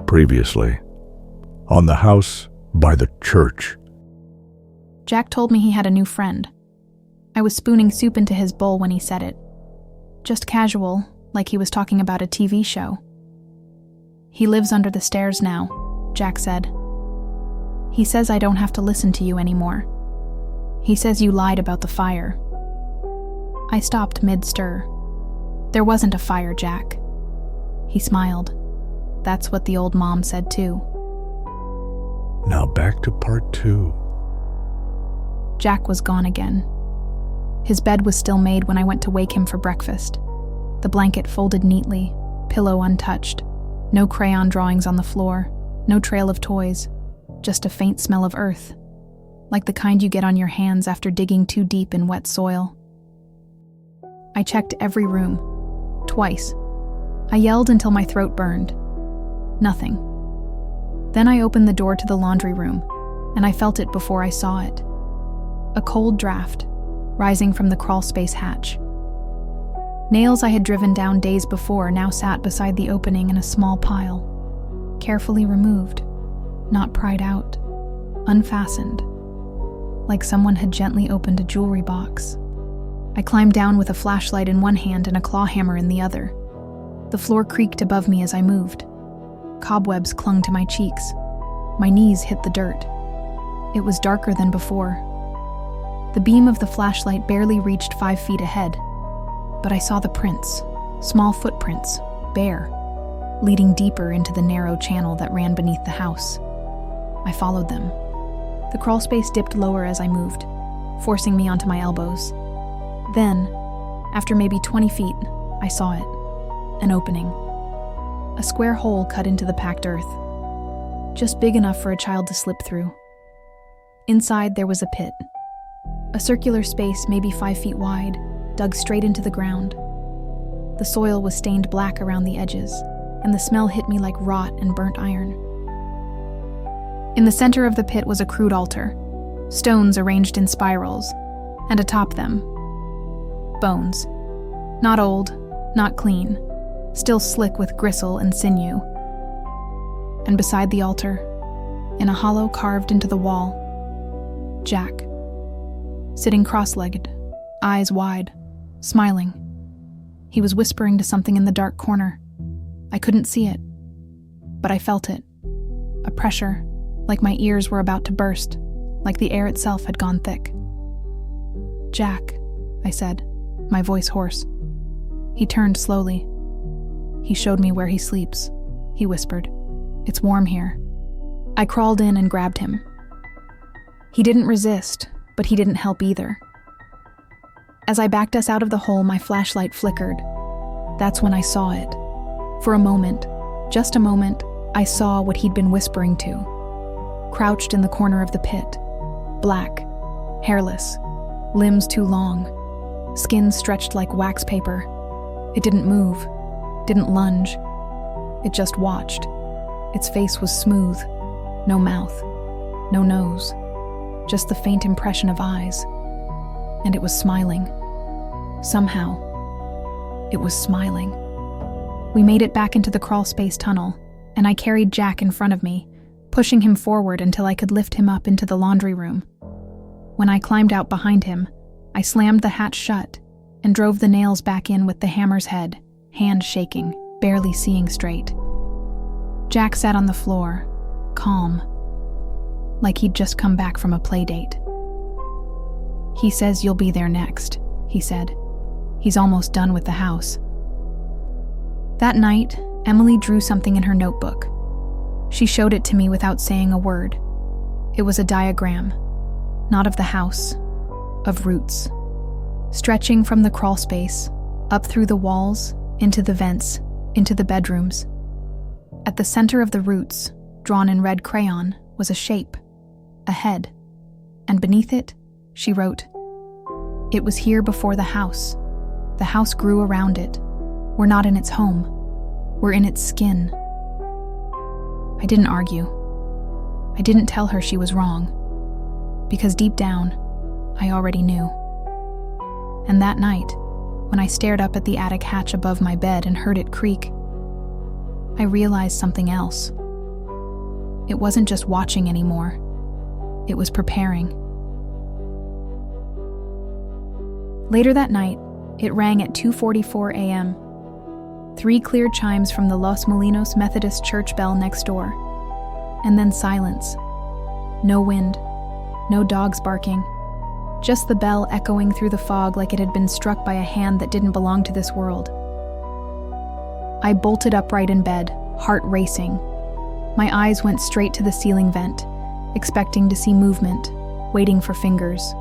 Previously, on the house by the church. Jack told me he had a new friend. I was spooning soup into his bowl when he said it. Just casual, like he was talking about a TV show. He lives under the stairs now, Jack said. He says I don't have to listen to you anymore. He says you lied about the fire. I stopped mid-stir. There wasn't a fire, Jack. He smiled. That's what the old mom said too. Now back to part 2. Jack was gone again. His bed was still made when I went to wake him for breakfast. The blanket folded neatly, pillow untouched, no crayon drawings on the floor, no trail of toys, just a faint smell of earth, like the kind you get on your hands after digging too deep in wet soil. I checked every room, twice. I yelled until my throat burned. Nothing. Then I opened the door to the laundry room, and I felt it before I saw it. A cold draft, rising from the crawlspace hatch. Nails I had driven down days before now sat beside the opening in a small pile, carefully removed, not pried out, unfastened, like someone had gently opened a jewelry box. I climbed down with a flashlight in one hand and a claw hammer in the other. The floor creaked above me as I moved. Cobwebs clung to my cheeks. My knees hit the dirt. It was darker than before. The beam of the flashlight barely reached 5 feet ahead, but I saw the prints, small footprints, bare, leading deeper into the narrow channel that ran beneath the house. I followed them. The crawlspace dipped lower as I moved, forcing me onto my elbows. Then, after maybe 20 feet, I saw it. An opening. A square hole cut into the packed earth, just big enough for a child to slip through. Inside there was a pit. A circular space maybe 5 feet wide, dug straight into the ground. The soil was stained black around the edges, and the smell hit me like rot and burnt iron. In the center of the pit was a crude altar, stones arranged in spirals, and atop them, bones. Not old, not clean, still slick with gristle and sinew. And beside the altar, in a hollow carved into the wall, Jack. Sitting cross-legged, eyes wide, smiling. He was whispering to something in the dark corner. I couldn't see it, but I felt it. A pressure, like my ears were about to burst, like the air itself had gone thick. Jack, I said, my voice hoarse. He turned slowly. He showed me where he sleeps, he whispered. It's warm here. I crawled in and grabbed him. He didn't resist, but he didn't help either. As I backed us out of the hole, my flashlight flickered. That's when I saw it. For a moment, just a moment, I saw what he'd been whispering to. Crouched in the corner of the pit, black, hairless, limbs too long, skin stretched like wax paper. It didn't move, didn't lunge. It just watched. Its face was smooth, no mouth, no nose, just the faint impression of eyes. And it was smiling. Somehow, it was smiling. We made it back into the crawlspace tunnel, and I carried Jack in front of me, pushing him forward until I could lift him up into the laundry room. When I climbed out behind him, I slammed the hatch shut and drove the nails back in with the hammer's head, hand shaking, barely seeing straight. Jack sat on the floor, calm, like he'd just come back from a play date. He says you'll be there next, he said. He's almost done with the house. That night, Emily drew something in her notebook. She showed it to me without saying a word. It was a diagram, not of the house, of roots, stretching from the crawlspace, up through the walls, into the vents, into the bedrooms. At the center of the roots, drawn in red crayon, was a shape, a head, and beneath it, she wrote, "It was here before the house. The house grew around it. We're not in its home. We're in its skin." I didn't argue. I didn't tell her she was wrong, because deep down, I already knew. And that night, when I stared up at the attic hatch above my bed and heard it creak, I realized something else. It wasn't just watching anymore. It was preparing. Later that night, it rang at 2:44 a.m. 3 clear chimes from the Los Molinos Methodist church bell next door. And then silence. No wind. No dogs barking. Just the bell echoing through the fog like it had been struck by a hand that didn't belong to this world. I bolted upright in bed, heart racing. My eyes went straight to the ceiling vent, expecting to see movement, waiting for fingers.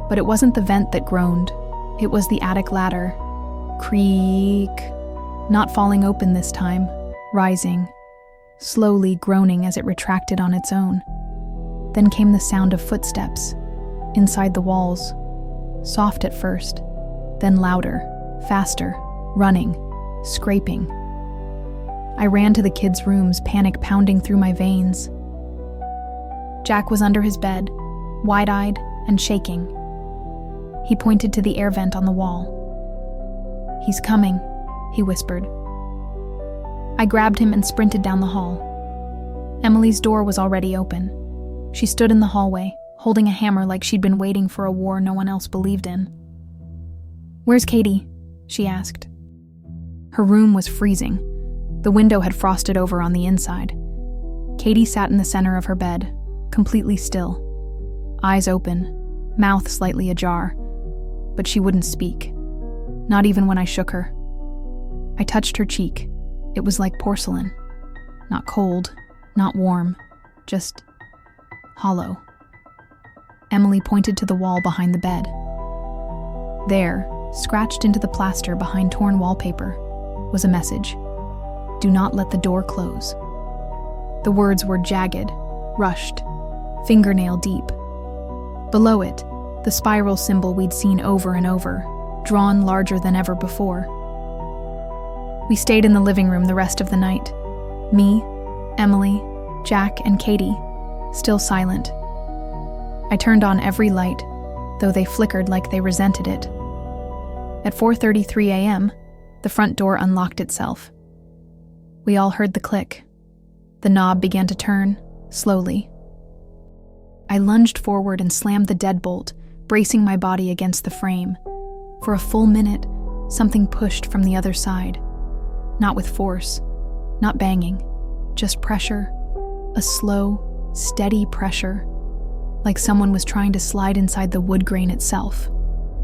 But it wasn't the vent that groaned. It was the attic ladder. Creak. Not falling open this time, rising, slowly groaning as it retracted on its own. Then came the sound of footsteps, inside the walls, soft at first, then louder, faster, running, scraping. I ran to the kids' rooms, panic pounding through my veins. Jack was under his bed, wide-eyed and shaking. He pointed to the air vent on the wall. "He's coming," he whispered. I grabbed him and sprinted down the hall. Emily's door was already open. She stood in the hallway, holding a hammer like she'd been waiting for a war no one else believed in. "Where's Katie?" she asked. Her room was freezing. The window had frosted over on the inside. Katie sat in the center of her bed, completely still. Eyes open, mouth slightly ajar. But she wouldn't speak. Not even when I shook her. I touched her cheek. It was like porcelain. Not cold, not warm, just hollow. Emily pointed to the wall behind the bed. There, scratched into the plaster behind torn wallpaper, was a message. "Do not let the door close." The words were jagged, rushed, fingernail deep. Below it, the spiral symbol we'd seen over and over, drawn larger than ever before. We stayed in the living room the rest of the night. Me, Emily, Jack, and Katie, still silent. I turned on every light, though they flickered like they resented it. At 4:33 a.m., the front door unlocked itself. We all heard the click. The knob began to turn, slowly. I lunged forward and slammed the deadbolt, bracing my body against the frame. For a full minute, something pushed from the other side. Not with force, not banging, just pressure, a slow, steady pressure, like someone was trying to slide inside the wood grain itself.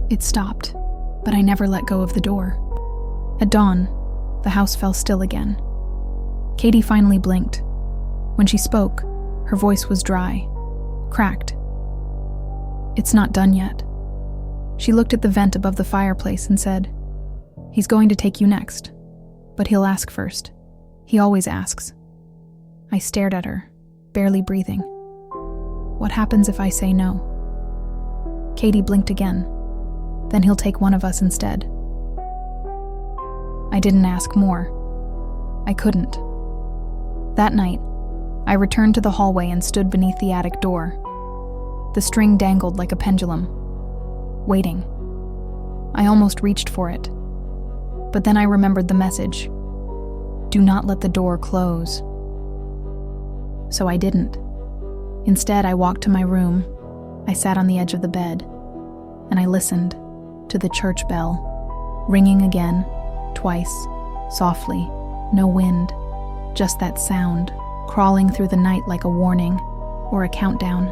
It stopped, but I never let go of the door. At dawn, the house fell still again. Katie finally blinked. When she spoke, her voice was dry, cracked. "It's not done yet." She looked at the vent above the fireplace and said, "He's going to take you next, but he'll ask first. He always asks." I stared at her, barely breathing. "What happens if I say no?" Katie blinked again. "Then he'll take one of us instead." I didn't ask more. I couldn't. That night, I returned to the hallway and stood beneath the attic door. The string dangled like a pendulum, waiting. I almost reached for it. But then I remembered the message. "Do not let the door close." So I didn't. Instead, I walked to my room. I sat on the edge of the bed, and I listened to the church bell, ringing again, twice, softly, no wind, just that sound, crawling through the night like a warning or a countdown.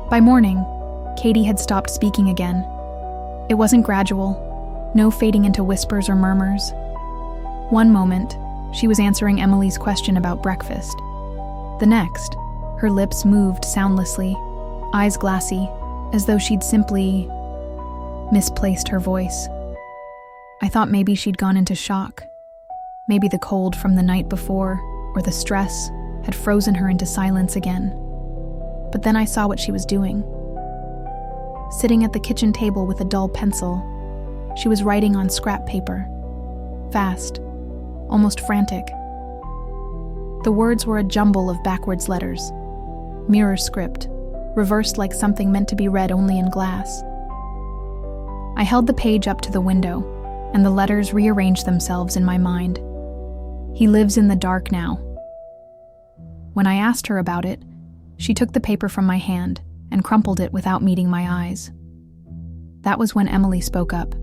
By morning, Katie had stopped speaking again. It wasn't gradual, no fading into whispers or murmurs. One moment, she was answering Emily's question about breakfast. The next, her lips moved soundlessly, eyes glassy, as though she'd simply misplaced her voice. I thought maybe she'd gone into shock. Maybe the cold from the night before, or the stress, had frozen her into silence again. But then I saw what she was doing. Sitting at the kitchen table with a dull pencil, she was writing on scrap paper. Fast, almost frantic. The words were a jumble of backwards letters. Mirror script, reversed like something meant to be read only in glass. I held the page up to the window, and the letters rearranged themselves in my mind. He lives in the dark now. When I asked her about it, she took the paper from my hand and crumpled it without meeting my eyes. That was when Emily spoke up.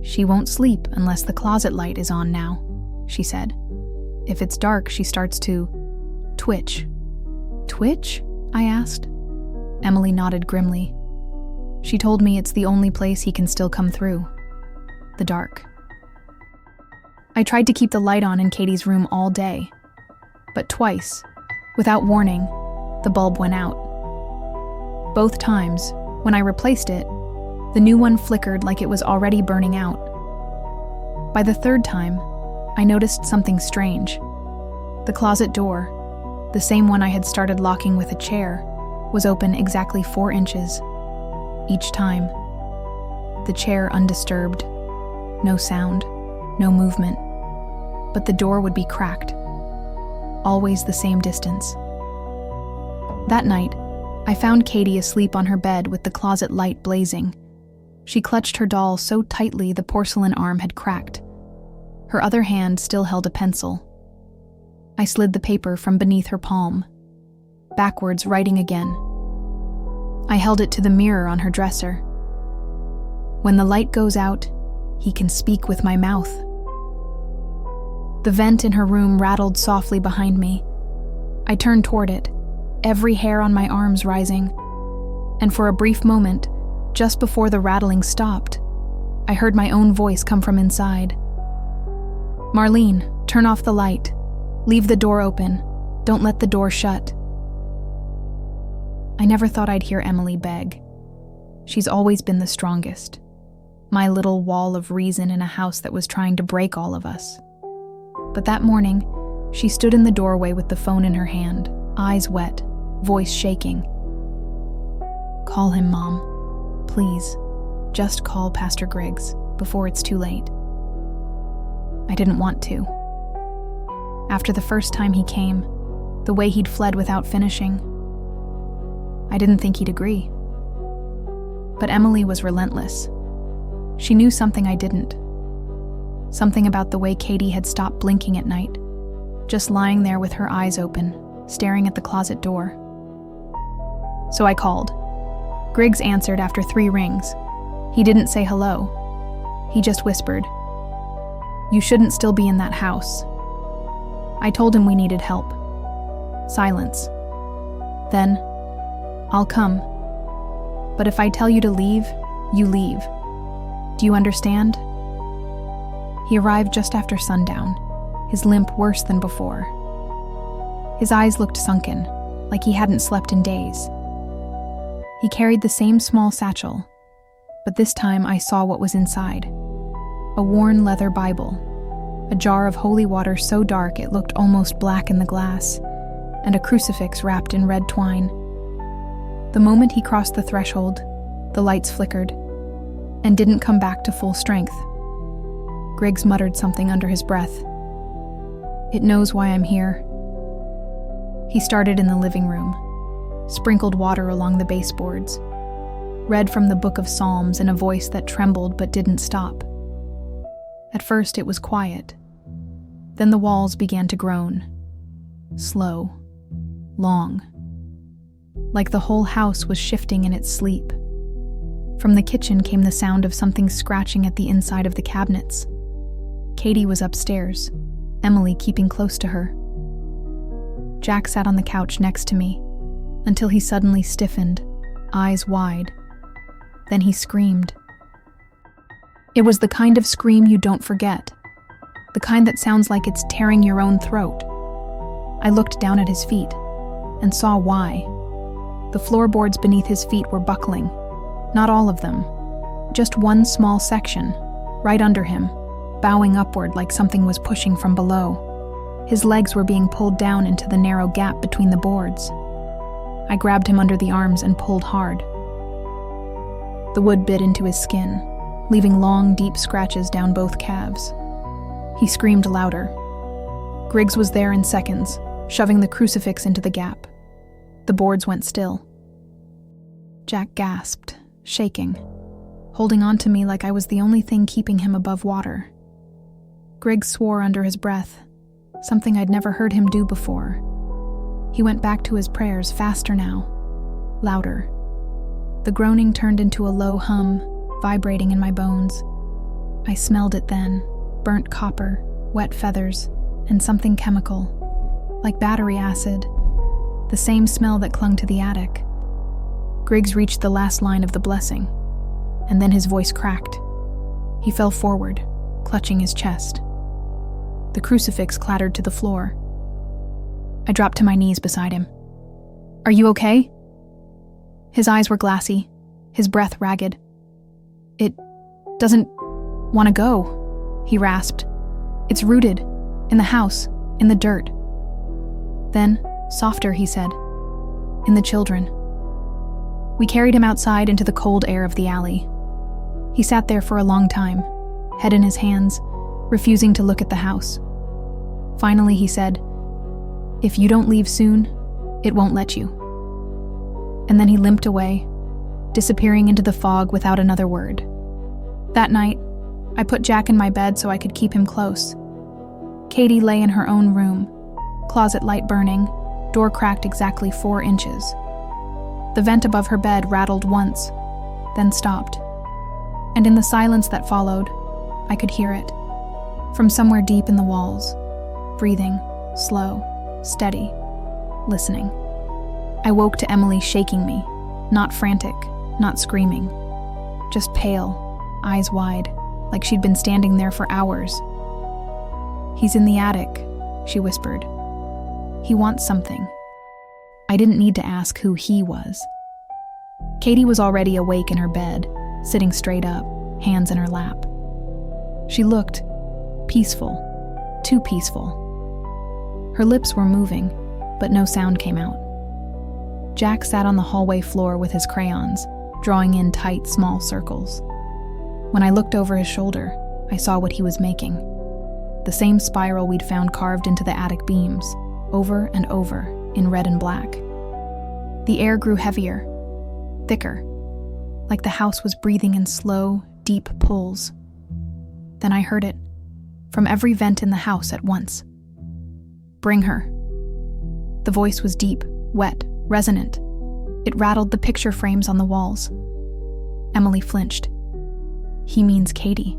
"She won't sleep unless the closet light is on now," she said. "If it's dark, she starts to twitch." "Twitch?" I asked. Emily nodded grimly. She told me it's the only place he can still come through. The dark. I tried to keep the light on in Katie's room all day, but twice, without warning, the bulb went out. Both times, when I replaced it, the new one flickered like it was already burning out. By the third time, I noticed something strange. The closet door, the same one I had started locking with a chair, was open exactly 4 inches. Each time, the chair undisturbed, no sound, no movement, but the door would be cracked, always the same distance. That night, I found Katie asleep on her bed with the closet light blazing. She clutched her doll so tightly the porcelain arm had cracked. Her other hand still held a pencil. I slid the paper from beneath her palm, backwards writing again. I held it to the mirror on her dresser. "When the light goes out, he can speak with my mouth." The vent in her room rattled softly behind me. I turned toward it, every hair on my arms rising, and for a brief moment, just before the rattling stopped, I heard my own voice come from inside. "Marlene, turn off the light. Leave the door open. Don't let the door shut." I never thought I'd hear Emily beg. She's always been the strongest. My little wall of reason in a house that was trying to break all of us. But that morning, she stood in the doorway with the phone in her hand, eyes wet, voice shaking. "Call him, Mom. Please, just call Pastor Griggs before it's too late." I didn't want to. After the first time he came, the way he'd fled without finishing, I didn't think he'd agree. But Emily was relentless. She knew something I didn't. Something about the way Katie had stopped blinking at night, just lying there with her eyes open, staring at the closet door. So I called. Griggs answered after 3 rings. He didn't say hello. He just whispered, "You shouldn't still be in that house." I told him we needed help. Silence. Then, "I'll come. But if I tell you to leave, you leave. Do you understand?" He arrived just after sundown, his limp worse than before. His eyes looked sunken, like he hadn't slept in days. He carried the same small satchel, but this time I saw what was inside. A worn leather Bible, a jar of holy water so dark it looked almost black in the glass, and a crucifix wrapped in red twine. The moment he crossed the threshold, the lights flickered, and didn't come back to full strength. Griggs muttered something under his breath. "It knows why I'm here." He started in the living room, sprinkled water along the baseboards, read from the Book of Psalms in a voice that trembled but didn't stop. At first it was quiet. Then the walls began to groan. Slow. Long. Like the whole house was shifting in its sleep. From the kitchen came the sound of something scratching at the inside of the cabinets. Katie was upstairs, Emily keeping close to her. Jack sat on the couch next to me, until he suddenly stiffened, eyes wide. Then he screamed. It was the kind of scream you don't forget, the kind that sounds like it's tearing your own throat. I looked down at his feet, and saw why. The floorboards beneath his feet were buckling. Not all of them, just one small section, right under him, bowing upward like something was pushing from below. His legs were being pulled down into the narrow gap between the boards. I grabbed him under the arms and pulled hard. The wood bit into his skin, leaving long, deep scratches down both calves. He screamed louder. Griggs was there in seconds, shoving the crucifix into the gap. The boards went still. Jack gasped, shaking, holding on to me like I was the only thing keeping him above water. Griggs swore under his breath, something I'd never heard him do before. He went back to his prayers, faster now, louder. The groaning turned into a low hum, vibrating in my bones. I smelled it then, burnt copper, wet feathers, and something chemical, like battery acid, the same smell that clung to the attic. Griggs reached the last line of the blessing, and then his voice cracked. He fell forward, clutching his chest. The crucifix clattered to the floor. I dropped to my knees beside him. "Are you okay?" His eyes were glassy, his breath ragged. "It doesn't want to go," he rasped. "It's rooted, in the house, in the dirt." Then, softer, he said, "In the children." We carried him outside into the cold air of the alley. He sat there for a long time, head in his hands, refusing to look at the house. Finally, he said, "If you don't leave soon, it won't let you." And then he limped away, disappearing into the fog without another word. That night, I put Jack in my bed so I could keep him close. Katie lay in her own room, closet light burning, door cracked exactly 4 inches. The vent above her bed rattled once, then stopped. And in the silence that followed, I could hear it, from somewhere deep in the walls, breathing, slow, steady, listening. I woke to Emily shaking me, not frantic, not screaming, just pale, eyes wide, like she'd been standing there for hours. "He's in the attic," she whispered. "He wants something." I didn't need to ask who he was. Katie was already awake in her bed, sitting straight up, hands in her lap. She looked peaceful, too peaceful. Her lips were moving, but no sound came out. Jack sat on the hallway floor with his crayons, drawing in tight, small circles. When I looked over his shoulder, I saw what he was making. The same spiral we'd found carved into the attic beams, over and over, in red and black. The air grew heavier, thicker, like the house was breathing in slow, deep pulls. Then I heard it, from every vent in the house at once. "Bring her." The voice was deep, wet, resonant. It rattled the picture frames on the walls. Emily flinched. "He means Katie."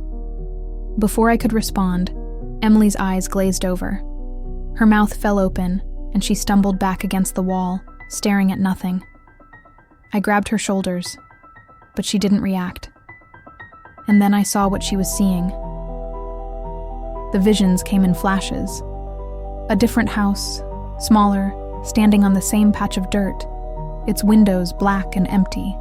Before I could respond, Emily's eyes glazed over. Her mouth fell open, and she stumbled back against the wall, staring at nothing. I grabbed her shoulders, but she didn't react. And then I saw what she was seeing. The visions came in flashes. A different house, smaller, standing on the same patch of dirt, its windows black and empty.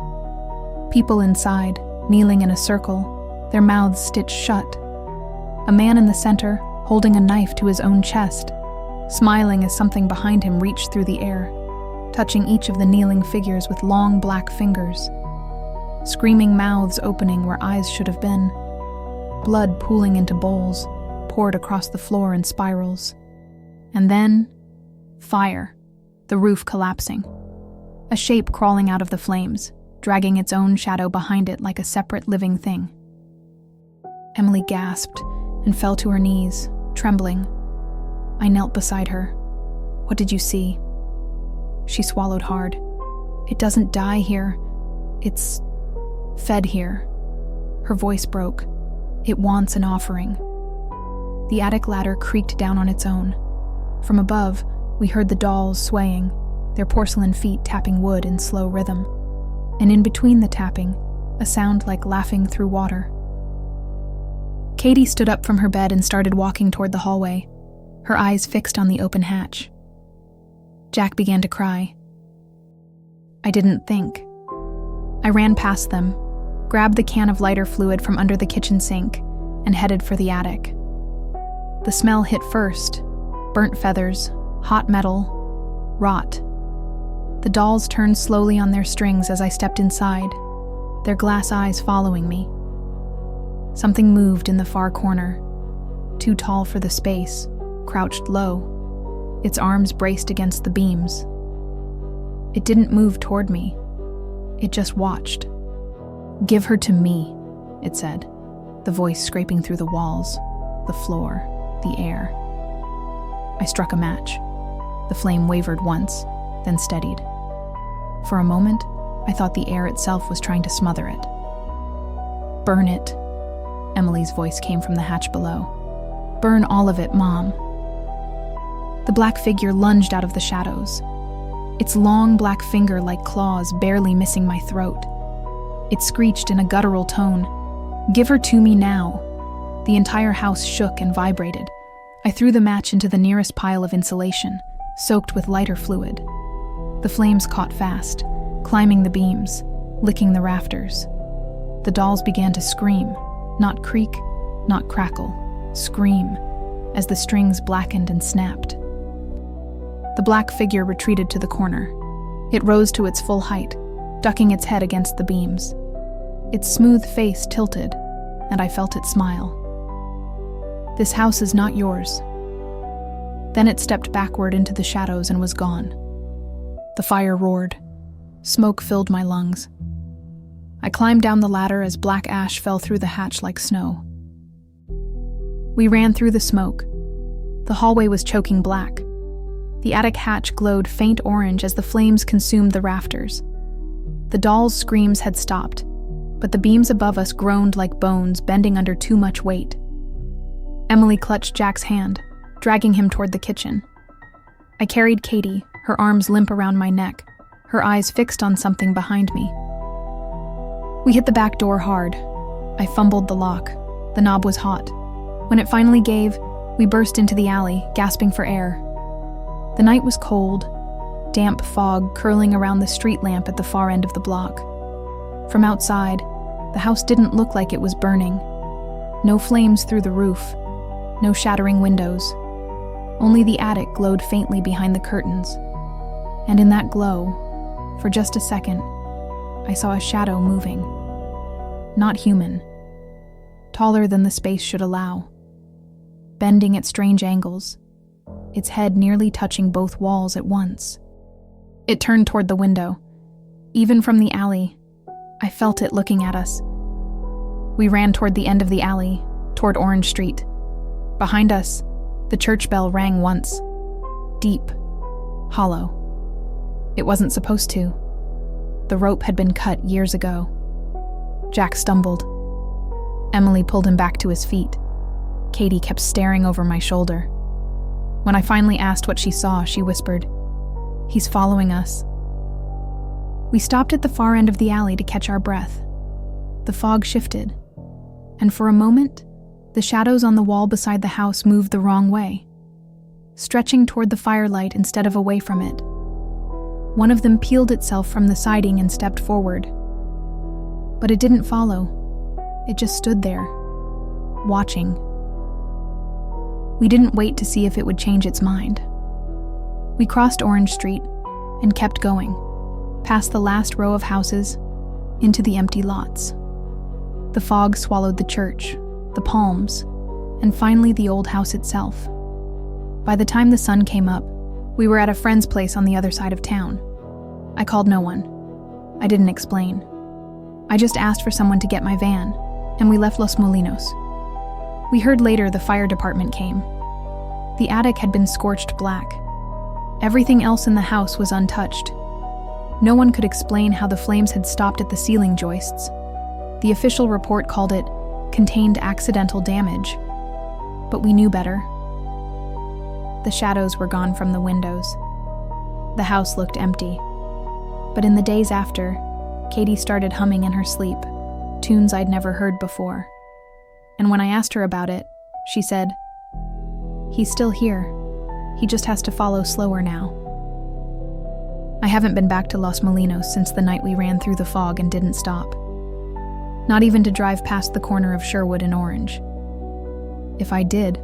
People inside, kneeling in a circle, their mouths stitched shut. A man in the center, holding a knife to his own chest, smiling as something behind him reached through the air, touching each of the kneeling figures with long black fingers. Screaming mouths opening where eyes should have been. Blood pooling into bowls, poured across the floor in spirals. And then, fire, the roof collapsing. A shape crawling out of the flames, dragging its own shadow behind it like a separate living thing. Emily gasped and fell to her knees, trembling. I knelt beside her. "What did you see?" She swallowed hard. "It doesn't die here. It's fed here." Her voice broke. "It wants an offering." The attic ladder creaked down on its own. From above, we heard the dolls swaying, their porcelain feet tapping wood in slow rhythm. And in between the tapping, a sound like laughing through water. Katie stood up from her bed and started walking toward the hallway, her eyes fixed on the open hatch. Jack began to cry. I didn't think. I ran past them, grabbed the can of lighter fluid from under the kitchen sink, and headed for the attic. The smell hit first: burnt feathers, hot metal, rot. The dolls turned slowly on their strings as I stepped inside, their glass eyes following me. Something moved in the far corner, too tall for the space, crouched low, its arms braced against the beams. It didn't move toward me. It just watched. "Give her to me," it said, the voice scraping through the walls, the floor, the air. I struck a match. The flame wavered once, then steadied. For a moment, I thought the air itself was trying to smother it. "Burn it," Emily's voice came from the hatch below. "Burn all of it, Mom." The black figure lunged out of the shadows, its long black finger like claws barely missing my throat. It screeched in a guttural tone, "Give her to me now." The entire house shook and vibrated. I threw the match into the nearest pile of insulation, soaked with lighter fluid. The flames caught fast, climbing the beams, licking the rafters. The dolls began to scream, not creak, not crackle, scream, as the strings blackened and snapped. The black figure retreated to the corner. It rose to its full height, ducking its head against the beams. Its smooth face tilted, and I felt it smile. "This house is not yours." Then it stepped backward into the shadows and was gone. The fire roared. Smoke filled my lungs. I climbed down the ladder as black ash fell through the hatch like snow. We ran through the smoke. The hallway was choking black. The attic hatch glowed faint orange as the flames consumed the rafters. The dolls' screams had stopped, but the beams above us groaned like bones bending under too much weight. Emily clutched Jack's hand, dragging him toward the kitchen. I carried Katie, her arms limp around my neck, her eyes fixed on something behind me. We hit the back door hard. I fumbled the lock. The knob was hot. When it finally gave, we burst into the alley, gasping for air. The night was cold, damp fog curling around the street lamp at the far end of the block. From outside, the house didn't look like it was burning. No flames through the roof, no shattering windows. Only the attic glowed faintly behind the curtains. And in that glow, for just a second, I saw a shadow moving. Not human. Taller than the space should allow. Bending at strange angles, its head nearly touching both walls at once. It turned toward the window. Even from the alley, I felt it looking at us. We ran toward the end of the alley, toward Orange Street. Behind us, the church bell rang once. Deep, hollow. It wasn't supposed to. The rope had been cut years ago. Jack stumbled. Emily pulled him back to his feet. Katie kept staring over my shoulder. When I finally asked what she saw, she whispered, "He's following us." We stopped at the far end of the alley to catch our breath. The fog shifted, and for a moment, the shadows on the wall beside the house moved the wrong way, stretching toward the firelight instead of away from it. One of them peeled itself from the siding and stepped forward. But it didn't follow. It just stood there, watching. We didn't wait to see if it would change its mind. We crossed Orange Street and kept going, past the last row of houses, into the empty lots. The fog swallowed the church, the palms, and finally the old house itself. By the time the sun came up, we were at a friend's place on the other side of town. I called no one. I didn't explain. I just asked for someone to get my van, and we left Los Molinos. We heard later the fire department came. The attic had been scorched black. Everything else in the house was untouched. No one could explain how the flames had stopped at the ceiling joists. The official report called it contained accidental damage, but we knew better. The shadows were gone from the windows. The house looked empty. But in the days after, Katie started humming in her sleep, tunes I'd never heard before. And when I asked her about it, she said, "He's still here. He just has to follow slower now." I haven't been back to Los Molinos since the night we ran through the fog and didn't stop. Not even to drive past the corner of Sherwood and Orange. If I did,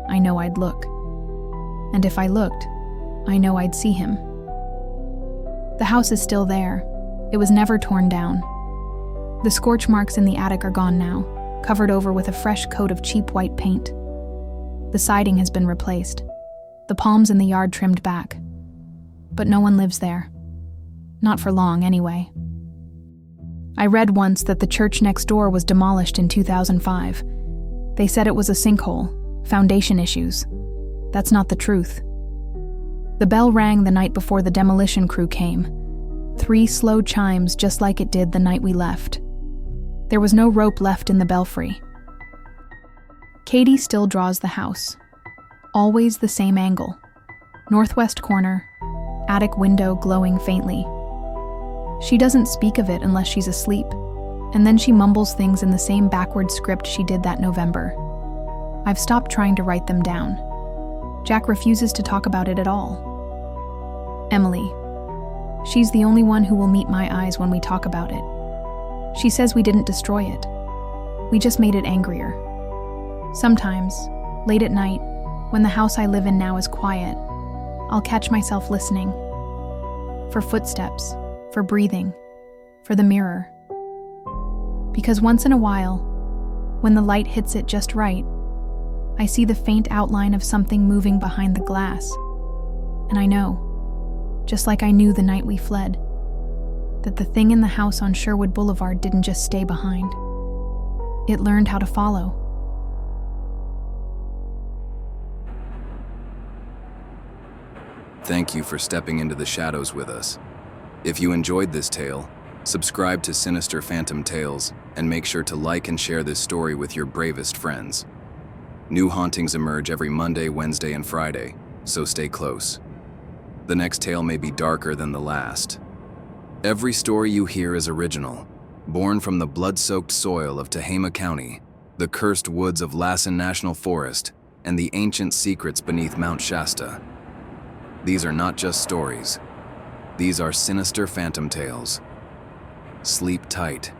I know I'd look. And if I looked, I know I'd see him. The house is still there. It was never torn down. The scorch marks in the attic are gone now, covered over with a fresh coat of cheap white paint. The siding has been replaced, the palms in the yard trimmed back. But no one lives there. Not for long, anyway. I read once that the church next door was demolished in 2005. They said it was a sinkhole, foundation issues. That's not the truth. The bell rang the night before the demolition crew came. 3 slow chimes just like it did the night we left. There was no rope left in the belfry. Katie still draws the house. Always the same angle. Northwest corner, attic window glowing faintly. She doesn't speak of it unless she's asleep, and then she mumbles things in the same backward script she did that November. I've stopped trying to write them down. Jack refuses to talk about it at all. Emily. She's the only one who will meet my eyes when we talk about it. She says we didn't destroy it. We just made it angrier. Sometimes, late at night, when the house I live in now is quiet, I'll catch myself listening. For footsteps, for breathing, for the mirror. Because once in a while, when the light hits it just right, I see the faint outline of something moving behind the glass. And I know, just like I knew the night we fled, that the thing in the house on Sherwood Boulevard didn't just stay behind. It learned how to follow. Thank you for stepping into the shadows with us. If you enjoyed this tale, subscribe to Sinister Phantom Tales and make sure to like and share this story with your bravest friends. New hauntings emerge every Monday, Wednesday, and Friday, so stay close. The next tale may be darker than the last. Every story you hear is original, born from the blood-soaked soil of Tehama County, the cursed woods of Lassen National Forest, and the ancient secrets beneath Mount Shasta. These are not just stories. These are Sinister Phantom Tales. Sleep tight.